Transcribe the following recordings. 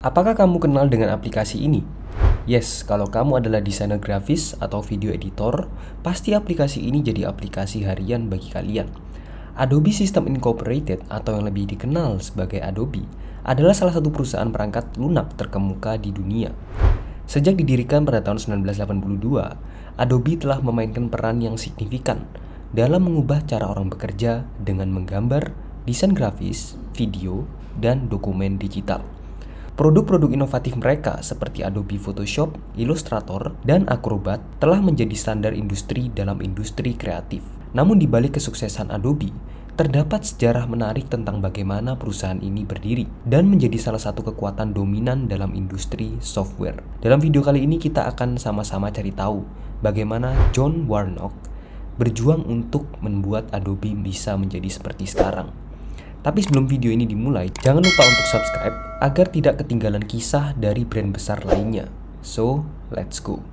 Apakah kamu kenal dengan aplikasi ini? Yes, kalau kamu adalah desainer grafis atau video editor, pasti aplikasi ini jadi aplikasi harian bagi kalian. Adobe System Incorporated atau yang lebih dikenal sebagai Adobe adalah salah satu perusahaan perangkat lunak terkemuka di dunia. Sejak didirikan pada tahun 1982, Adobe telah memainkan peran yang signifikan dalam mengubah cara orang bekerja dengan menggambar, desain grafis, video, dan dokumen digital. Produk-produk inovatif mereka seperti Adobe Photoshop, Illustrator, dan Acrobat telah menjadi standar industri dalam industri kreatif. Namun di balik kesuksesan Adobe, terdapat sejarah menarik tentang bagaimana perusahaan ini berdiri dan menjadi salah satu kekuatan dominan dalam industri software. Dalam video kali ini kita akan sama-sama cari tahu bagaimana John Warnock berjuang untuk membuat Adobe bisa menjadi seperti sekarang. Tapi sebelum video ini dimulai, jangan lupa untuk subscribe agar tidak ketinggalan kisah dari brand besar lainnya. So, let's go!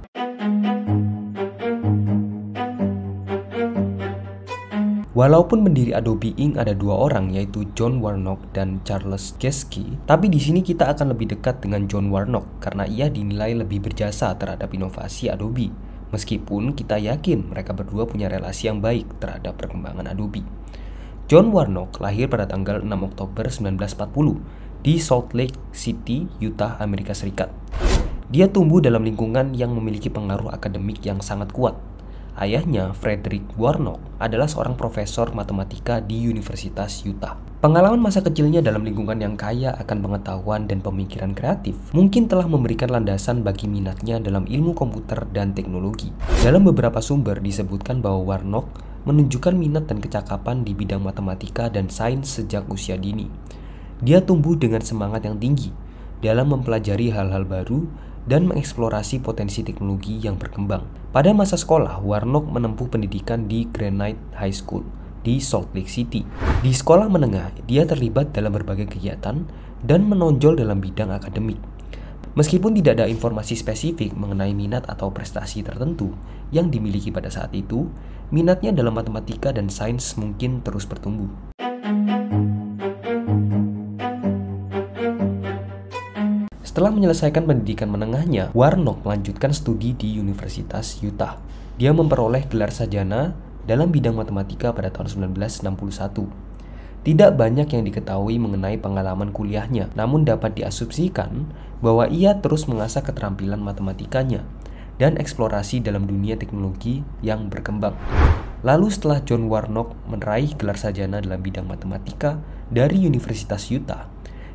Walaupun pendiri Adobe Inc. ada dua orang, yaitu John Warnock dan Charles Geschke, tapi di sini kita akan lebih dekat dengan John Warnock karena ia dinilai lebih berjasa terhadap inovasi Adobe. Meskipun kita yakin mereka berdua punya relasi yang baik terhadap perkembangan Adobe. John Warnock lahir pada tanggal 6 Oktober 1940 di Salt Lake City, Utah, Amerika Serikat. Dia tumbuh dalam lingkungan yang memiliki pengaruh akademik yang sangat kuat. Ayahnya, Frederick Warnock, adalah seorang profesor matematika di Universitas Utah. Pengalaman masa kecilnya dalam lingkungan yang kaya akan pengetahuan dan pemikiran kreatif mungkin telah memberikan landasan bagi minatnya dalam ilmu komputer dan teknologi. Dalam beberapa sumber disebutkan bahwa Warnock menunjukkan minat dan kecakapan di bidang matematika dan sains sejak usia dini. Dia tumbuh dengan semangat yang tinggi dalam mempelajari hal-hal baru dan mengeksplorasi potensi teknologi yang berkembang. Pada masa sekolah, Warnock menempuh pendidikan di Granite High School di Salt Lake City. Di sekolah menengah, dia terlibat dalam berbagai kegiatan dan menonjol dalam bidang akademik. Meskipun tidak ada informasi spesifik mengenai minat atau prestasi tertentu yang dimiliki pada saat itu, minatnya dalam matematika dan sains mungkin terus bertumbuh. Setelah menyelesaikan pendidikan menengahnya, Warnock melanjutkan studi di Universitas Utah. Dia memperoleh gelar sarjana dalam bidang matematika pada tahun 1961. Tidak banyak yang diketahui mengenai pengalaman kuliahnya, namun dapat diasumsikan bahwa ia terus mengasah keterampilan matematikanya dan eksplorasi dalam dunia teknologi yang berkembang. Lalu setelah John Warnock meraih gelar sarjana dalam bidang matematika dari Universitas Utah,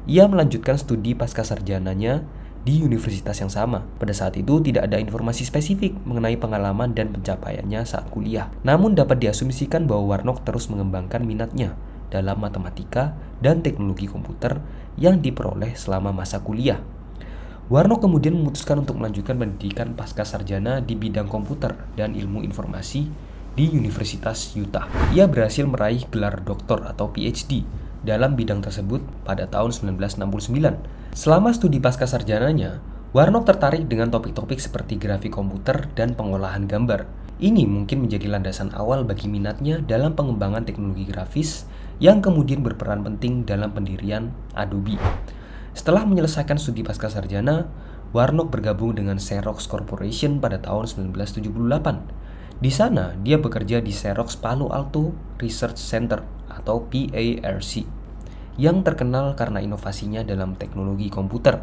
ia melanjutkan studi pascasarjananya di universitas yang sama. Pada saat itu tidak ada informasi spesifik mengenai pengalaman dan pencapaiannya saat kuliah. Namun dapat diasumsikan bahwa Warnock terus mengembangkan minatnya dalam matematika dan teknologi komputer yang diperoleh selama masa kuliah. Warnock kemudian memutuskan untuk melanjutkan pendidikan pascasarjana di bidang komputer dan ilmu informasi di Universitas Utah. Ia berhasil meraih gelar doktor atau PhD dalam bidang tersebut pada tahun 1969. Selama studi pascasarjananya, Warnock tertarik dengan topik-topik seperti grafik komputer dan pengolahan gambar. Ini mungkin menjadi landasan awal bagi minatnya dalam pengembangan teknologi grafis yang kemudian berperan penting dalam pendirian Adobe. Setelah menyelesaikan studi pascasarjana, Warnock bergabung dengan Xerox Corporation pada tahun 1978. Di sana, dia bekerja di Xerox Palo Alto Research Center atau PARC, yang terkenal karena inovasinya dalam teknologi komputer.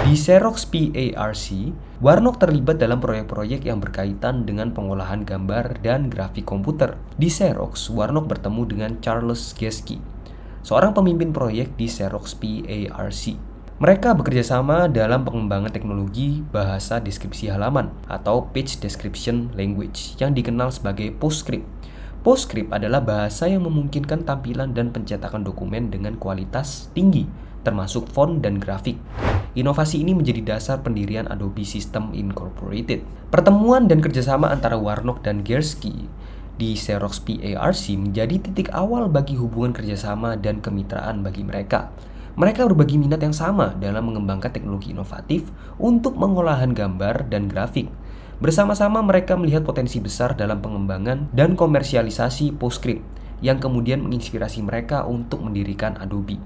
Di Xerox PARC, Warnock terlibat dalam proyek-proyek yang berkaitan dengan pengolahan gambar dan grafik komputer. Di Xerox, Warnock bertemu dengan Charles Geschke, seorang pemimpin proyek di Xerox PARC. Mereka bekerja sama dalam pengembangan teknologi bahasa deskripsi halaman atau Page Description Language yang dikenal sebagai PostScript. PostScript adalah bahasa yang memungkinkan tampilan dan pencetakan dokumen dengan kualitas tinggi, termasuk font dan grafik. Inovasi ini menjadi dasar pendirian Adobe System Incorporated. Pertemuan dan kerjasama antara Warnock dan Geschke di Xerox PARC menjadi titik awal bagi hubungan kerjasama dan kemitraan bagi mereka. Mereka berbagi minat yang sama dalam mengembangkan teknologi inovatif untuk pengolahan gambar dan grafik. Bersama-sama mereka melihat potensi besar dalam pengembangan dan komersialisasi PostScript yang kemudian menginspirasi mereka untuk mendirikan Adobe.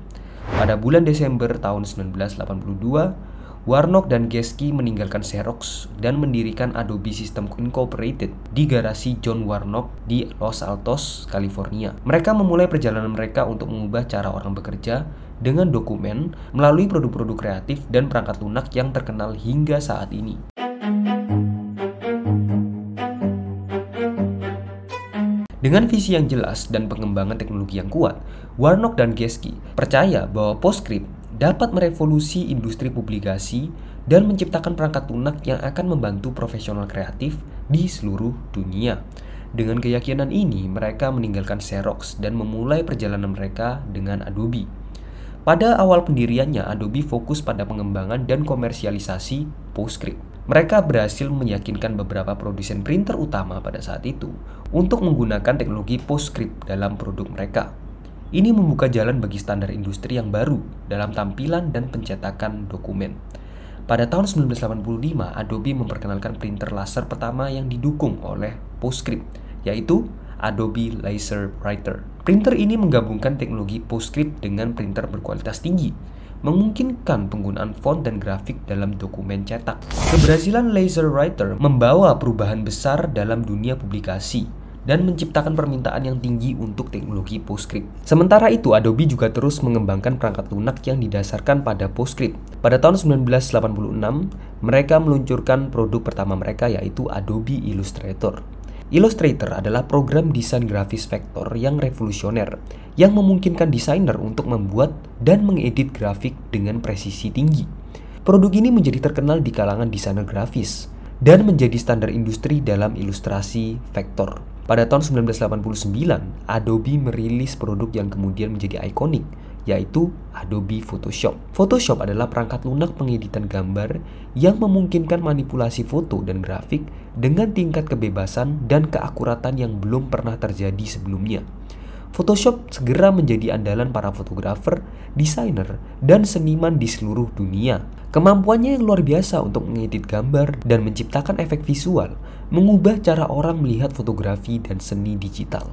Pada bulan Desember tahun 1982, Warnock dan Geschke meninggalkan Xerox dan mendirikan Adobe System Incorporated di garasi John Warnock di Los Altos, California. Mereka memulai perjalanan mereka untuk mengubah cara orang bekerja dengan dokumen melalui produk-produk kreatif dan perangkat lunak yang terkenal hingga saat ini. Dengan visi yang jelas dan pengembangan teknologi yang kuat, Warnock dan Geschke percaya bahwa PostScript dapat merevolusi industri publikasi dan menciptakan perangkat lunak yang akan membantu profesional kreatif di seluruh dunia. Dengan keyakinan ini, mereka meninggalkan Xerox dan memulai perjalanan mereka dengan Adobe. Pada awal pendiriannya, Adobe fokus pada pengembangan dan komersialisasi PostScript. Mereka berhasil meyakinkan beberapa produsen printer utama pada saat itu untuk menggunakan teknologi PostScript dalam produk mereka. Ini membuka jalan bagi standar industri yang baru dalam tampilan dan pencetakan dokumen. Pada tahun 1985, Adobe memperkenalkan printer laser pertama yang didukung oleh PostScript, yaitu Adobe LaserWriter. Printer ini menggabungkan teknologi PostScript dengan printer berkualitas tinggi, memungkinkan penggunaan font dan grafik dalam dokumen cetak. Keberhasilan LaserWriter membawa perubahan besar dalam dunia publikasi dan menciptakan permintaan yang tinggi untuk teknologi PostScript. Sementara itu, Adobe juga terus mengembangkan perangkat lunak yang didasarkan pada PostScript. Pada tahun 1986, mereka meluncurkan produk pertama mereka, yaitu Adobe Illustrator. Illustrator adalah program desain grafis vektor yang revolusioner, yang memungkinkan desainer untuk membuat dan mengedit grafik dengan presisi tinggi. Produk ini menjadi terkenal di kalangan desainer grafis dan menjadi standar industri dalam ilustrasi vektor. Pada tahun 1989, Adobe merilis produk yang kemudian menjadi ikonik, yaitu Adobe Photoshop. Photoshop adalah perangkat lunak pengeditan gambar yang memungkinkan manipulasi foto dan grafik dengan tingkat kebebasan dan keakuratan yang belum pernah terjadi sebelumnya. Photoshop segera menjadi andalan para fotografer, desainer, dan seniman di seluruh dunia. Kemampuannya yang luar biasa untuk mengedit gambar dan menciptakan efek visual mengubah cara orang melihat fotografi dan seni digital.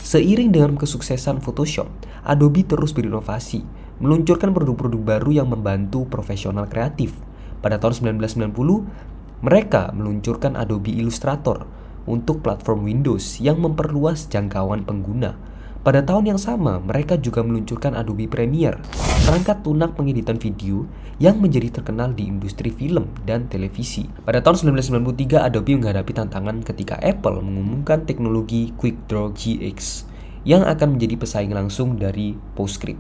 Seiring dengan kesuksesan Photoshop, Adobe terus berinovasi, meluncurkan produk-produk baru yang membantu profesional kreatif. Pada tahun 1990, mereka meluncurkan Adobe Illustrator untuk platform Windows yang memperluas jangkauan pengguna. Pada tahun yang sama, mereka juga meluncurkan Adobe Premiere, perangkat lunak pengeditan video yang menjadi terkenal di industri film dan televisi. Pada tahun 1993, Adobe menghadapi tantangan ketika Apple mengumumkan teknologi QuickDraw GX yang akan menjadi pesaing langsung dari PostScript.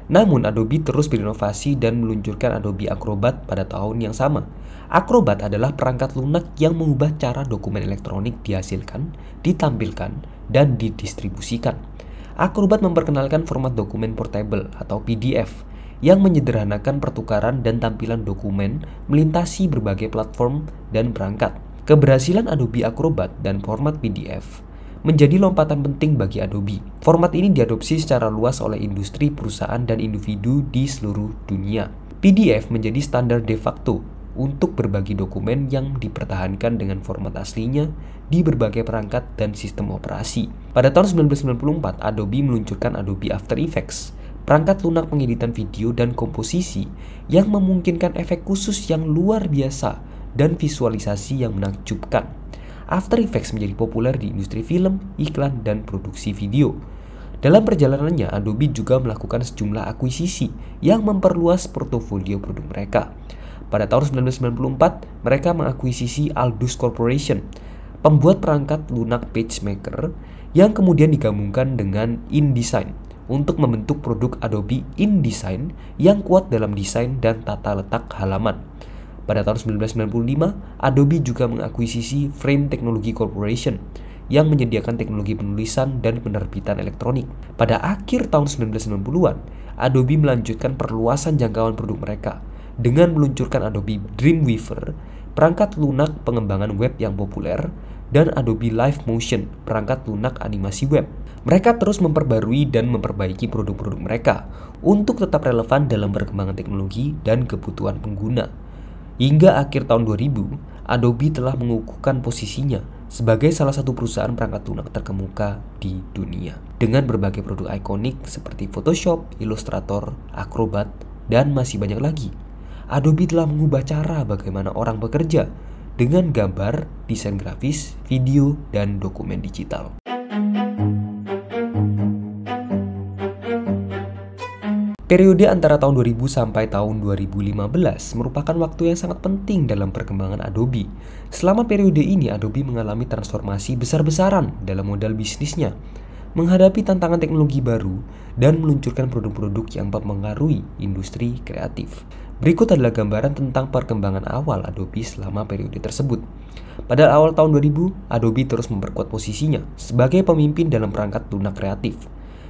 Namun, Adobe terus berinovasi dan meluncurkan Adobe Acrobat pada tahun yang sama. Acrobat adalah perangkat lunak yang mengubah cara dokumen elektronik dihasilkan, ditampilkan, dan didistribusikan. Acrobat memperkenalkan format dokumen portable atau PDF yang menyederhanakan pertukaran dan tampilan dokumen melintasi berbagai platform dan perangkat. Keberhasilan Adobe Acrobat dan format PDF menjadi lompatan penting bagi Adobe. Format ini diadopsi secara luas oleh industri, perusahaan, dan individu di seluruh dunia. PDF menjadi standar de facto untuk berbagi dokumen yang dipertahankan dengan format aslinya di berbagai perangkat dan sistem operasi. Pada tahun 1994, Adobe meluncurkan Adobe After Effects, perangkat lunak pengeditan video dan komposisi yang memungkinkan efek khusus yang luar biasa dan visualisasi yang menakjubkan. After Effects menjadi populer di industri film, iklan, dan produksi video. Dalam perjalanannya, Adobe juga melakukan sejumlah akuisisi yang memperluas portofolio produk mereka. Pada tahun 1994, mereka mengakuisisi Aldus Corporation, pembuat perangkat lunak PageMaker yang kemudian digabungkan dengan InDesign untuk membentuk produk Adobe InDesign yang kuat dalam desain dan tata letak halaman. Pada tahun 1995, Adobe juga mengakuisisi Frame Technology Corporation yang menyediakan teknologi penulisan dan penerbitan elektronik. Pada akhir tahun 1990-an, Adobe melanjutkan perluasan jangkauan produk mereka dengan meluncurkan Adobe Dreamweaver, perangkat lunak pengembangan web yang populer, dan Adobe Live Motion, perangkat lunak animasi web. Mereka terus memperbarui dan memperbaiki produk-produk mereka untuk tetap relevan dalam perkembangan teknologi dan kebutuhan pengguna. Hingga akhir tahun 2000, Adobe telah mengukuhkan posisinya sebagai salah satu perusahaan perangkat lunak terkemuka di dunia dengan berbagai produk ikonik seperti Photoshop, Illustrator, Acrobat, dan masih banyak lagi. Adobe telah mengubah cara bagaimana orang bekerja dengan gambar, desain grafis, video, dan dokumen digital. Periode antara tahun 2000 sampai tahun 2015 merupakan waktu yang sangat penting dalam perkembangan Adobe. Selama periode ini, Adobe mengalami transformasi besar-besaran dalam modal bisnisnya, menghadapi tantangan teknologi baru, dan meluncurkan produk-produk yang mempengaruhi industri kreatif. Berikut adalah gambaran tentang perkembangan awal Adobe selama periode tersebut. Pada awal tahun 2000, Adobe terus memperkuat posisinya sebagai pemimpin dalam perangkat lunak kreatif.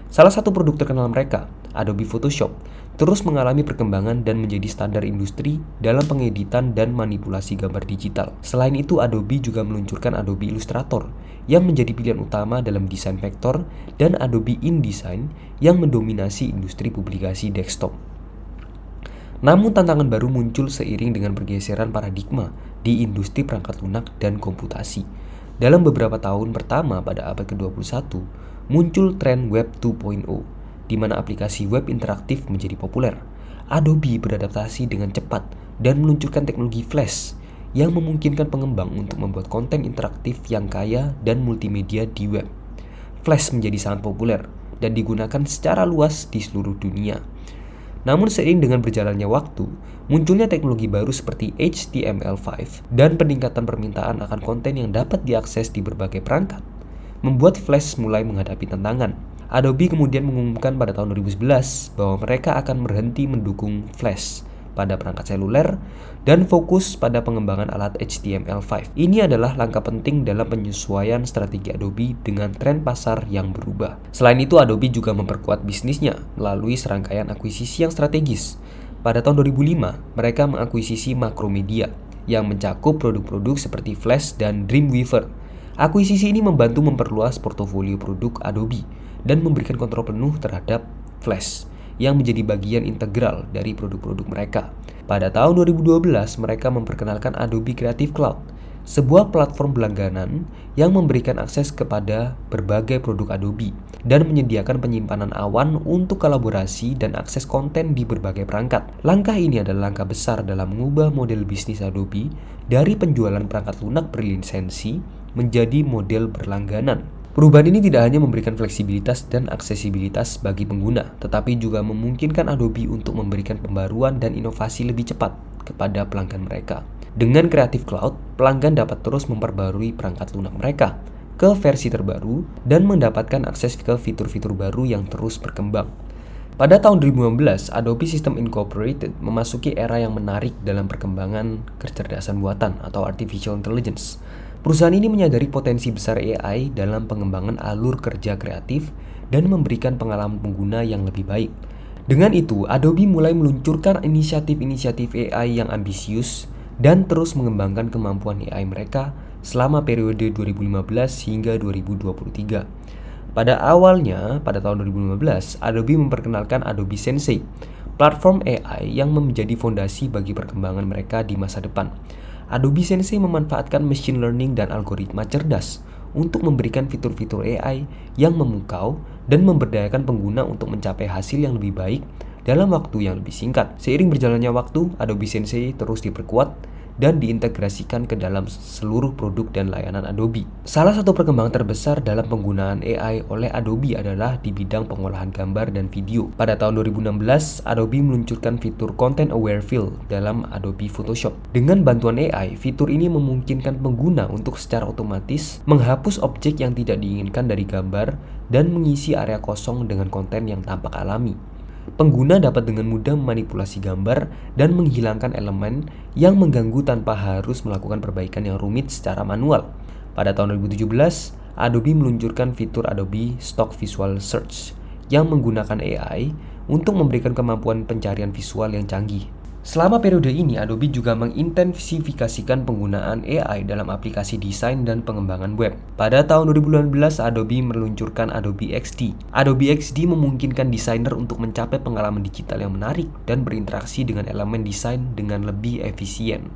Salah satu produk terkenal mereka, Adobe Photoshop, terus mengalami perkembangan dan menjadi standar industri dalam pengeditan dan manipulasi gambar digital. Selain itu, Adobe juga meluncurkan Adobe Illustrator yang menjadi pilihan utama dalam desain vektor dan Adobe InDesign yang mendominasi industri publikasi desktop. Namun tantangan baru muncul seiring dengan pergeseran paradigma di industri perangkat lunak dan komputasi. Dalam beberapa tahun pertama pada abad ke-21, muncul tren Web 2.0, di mana aplikasi web interaktif menjadi populer. Adobe beradaptasi dengan cepat dan meluncurkan teknologi Flash yang memungkinkan pengembang untuk membuat konten interaktif yang kaya dan multimedia di web. Flash menjadi sangat populer dan digunakan secara luas di seluruh dunia. Namun seiring dengan berjalannya waktu, munculnya teknologi baru seperti HTML5 dan peningkatan permintaan akan konten yang dapat diakses di berbagai perangkat, membuat Flash mulai menghadapi tantangan. Adobe kemudian mengumumkan pada tahun 2011 bahwa mereka akan berhenti mendukung Flash pada perangkat seluler dan fokus pada pengembangan alat HTML5. Ini adalah langkah penting dalam penyesuaian strategi Adobe dengan tren pasar yang berubah. Selain itu, Adobe juga memperkuat bisnisnya melalui serangkaian akuisisi yang strategis. Pada tahun 2005, mereka mengakuisisi Macromedia yang mencakup produk-produk seperti Flash dan Dreamweaver. Akuisisi ini membantu memperluas portofolio produk Adobe dan memberikan kontrol penuh terhadap Flash yang menjadi bagian integral dari produk-produk mereka. Pada tahun 2012, mereka memperkenalkan Adobe Creative Cloud, sebuah platform berlangganan yang memberikan akses kepada berbagai produk Adobe dan menyediakan penyimpanan awan untuk kolaborasi dan akses konten di berbagai perangkat. Langkah ini adalah langkah besar dalam mengubah model bisnis Adobe dari penjualan perangkat lunak berlisensi menjadi model berlangganan. Perubahan ini tidak hanya memberikan fleksibilitas dan aksesibilitas bagi pengguna, tetapi juga memungkinkan Adobe untuk memberikan pembaruan dan inovasi lebih cepat kepada pelanggan mereka. Dengan Creative Cloud, pelanggan dapat terus memperbarui perangkat lunak mereka ke versi terbaru dan mendapatkan akses ke fitur-fitur baru yang terus berkembang. Pada tahun 2015, Adobe System Incorporated memasuki era yang menarik dalam perkembangan kecerdasan buatan atau Artificial Intelligence. Perusahaan ini menyadari potensi besar AI dalam pengembangan alur kerja kreatif dan memberikan pengalaman pengguna yang lebih baik. Dengan itu, Adobe mulai meluncurkan inisiatif-inisiatif AI yang ambisius dan terus mengembangkan kemampuan AI mereka selama periode 2015 hingga 2023. Pada awalnya, pada tahun 2015, Adobe memperkenalkan Adobe Sensei, platform AI yang menjadi fondasi bagi perkembangan mereka di masa depan. Adobe Sensei memanfaatkan machine learning dan algoritma cerdas untuk memberikan fitur-fitur AI yang memukau dan memberdayakan pengguna untuk mencapai hasil yang lebih baik dalam waktu yang lebih singkat. Seiring berjalannya waktu, Adobe Sensei terus diperkuat dan diintegrasikan ke dalam seluruh produk dan layanan Adobe. Salah satu perkembangan terbesar dalam penggunaan AI oleh Adobe adalah di bidang pengolahan gambar dan video. Pada tahun 2016, Adobe meluncurkan fitur Content Aware Fill dalam Adobe Photoshop. Dengan bantuan AI, fitur ini memungkinkan pengguna untuk secara otomatis menghapus objek yang tidak diinginkan dari gambar dan mengisi area kosong dengan konten yang tampak alami. Pengguna dapat dengan mudah memanipulasi gambar dan menghilangkan elemen yang mengganggu tanpa harus melakukan perbaikan yang rumit secara manual. Pada tahun 2017, Adobe meluncurkan fitur Adobe Stock Visual Search yang menggunakan AI untuk memberikan kemampuan pencarian visual yang canggih. Selama periode ini, Adobe juga mengintensifikasikan penggunaan AI dalam aplikasi desain dan pengembangan web. Pada tahun 2018, Adobe meluncurkan Adobe XD. Adobe XD memungkinkan desainer untuk mencapai pengalaman digital yang menarik dan berinteraksi dengan elemen desain dengan lebih efisien.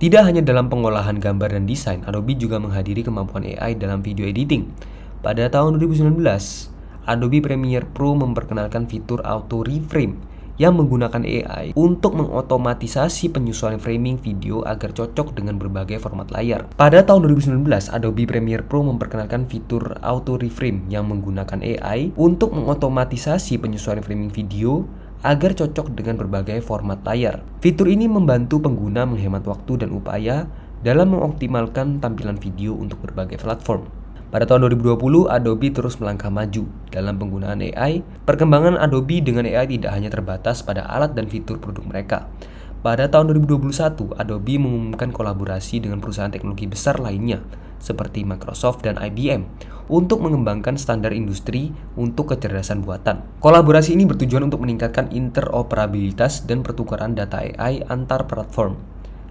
Tidak hanya dalam pengolahan gambar dan desain, Adobe juga menghadiri kemampuan AI dalam video editing. Pada tahun 2019, Adobe Premiere Pro memperkenalkan fitur Auto Reframe yang menggunakan AI untuk mengotomatisasi penyesuaian framing video agar cocok dengan berbagai format layar. Pada tahun 2019, Adobe Premiere Pro memperkenalkan fitur Auto Reframe yang menggunakan AI untuk mengotomatisasi penyesuaian framing video agar cocok dengan berbagai format layar. Fitur ini membantu pengguna menghemat waktu dan upaya dalam mengoptimalkan tampilan video untuk berbagai platform. Pada tahun 2020, Adobe terus melangkah maju dalam penggunaan AI. Perkembangan Adobe dengan AI tidak hanya terbatas pada alat dan fitur produk mereka. Pada tahun 2021, Adobe mengumumkan kolaborasi dengan perusahaan teknologi besar lainnya, seperti Microsoft dan IBM, untuk mengembangkan standar industri untuk kecerdasan buatan. Kolaborasi ini bertujuan untuk meningkatkan interoperabilitas dan pertukaran data AI antar platform,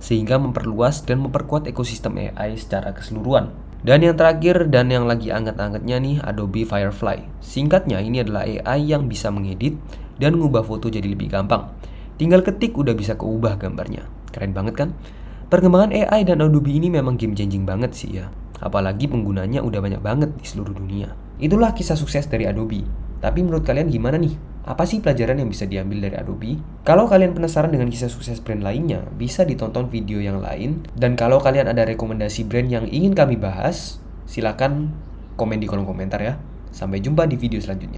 sehingga memperluas dan memperkuat ekosistem AI secara keseluruhan. Dan yang terakhir dan yang lagi anget-angetnya nih, Adobe Firefly. Singkatnya, ini adalah AI yang bisa mengedit dan mengubah foto jadi lebih gampang. Tinggal ketik udah bisa keubah gambarnya. Keren banget kan? Perkembangan AI dan Adobe ini memang game changing banget sih ya. Apalagi penggunanya udah banyak banget di seluruh dunia. Itulah kisah sukses dari Adobe. Tapi menurut kalian gimana nih? Apa sih pelajaran yang bisa diambil dari Adobe? Kalau kalian penasaran dengan kisah sukses brand lainnya, bisa ditonton video yang lain. Dan kalau kalian ada rekomendasi brand yang ingin kami bahas, silakan komen di kolom komentar ya. Sampai jumpa di video selanjutnya.